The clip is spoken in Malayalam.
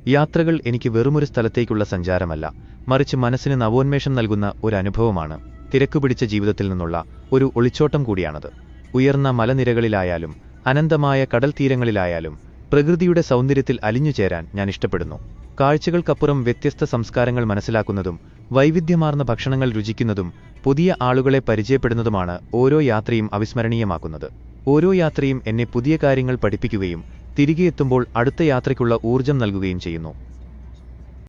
യാത്രകൾ എനിക്ക് വെറുമൊരു സ്ഥലത്തേക്കുള്ള സഞ്ചാരമല്ല, മറിച്ച് മനസ്സിന് നവോന്മേഷം നൽകുന്ന ഒരു അനുഭവമാണ്. തിരക്കുപിടിച്ച ജീവിതത്തിൽ നിന്നുള്ള ഒരു ഒളിച്ചോട്ടം കൂടിയാണത്. ഉയർന്ന മലനിരകളിലായാലും അനന്തമായ കടൽ തീരങ്ങളിലായാലും പ്രകൃതിയുടെ സൗന്ദര്യത്തിൽ അലിഞ്ഞുചേരാൻ ഞാൻ ഇഷ്ടപ്പെടുന്നു. കാഴ്ചകൾക്കപ്പുറം വ്യത്യസ്ത സംസ്കാരങ്ങൾ മനസ്സിലാക്കുന്നതും വൈവിധ്യമാർന്ന ഭക്ഷണങ്ങൾ രുചിക്കുന്നതും പുതിയ ആളുകളെ പരിചയപ്പെടുന്നതുമാണ് ഓരോ യാത്രയും അവിസ്മരണീയമാക്കുന്നത്. ഓരോ യാത്രയും എന്നെ പുതിയ കാര്യങ്ങൾ പഠിപ്പിക്കുകയും തിരികെ എത്തുമ്പോൾ അടുത്ത യാത്രയ്ക്കുള്ള ഊർജ്ജം നൽകുകയും ചെയ്യുന്നു.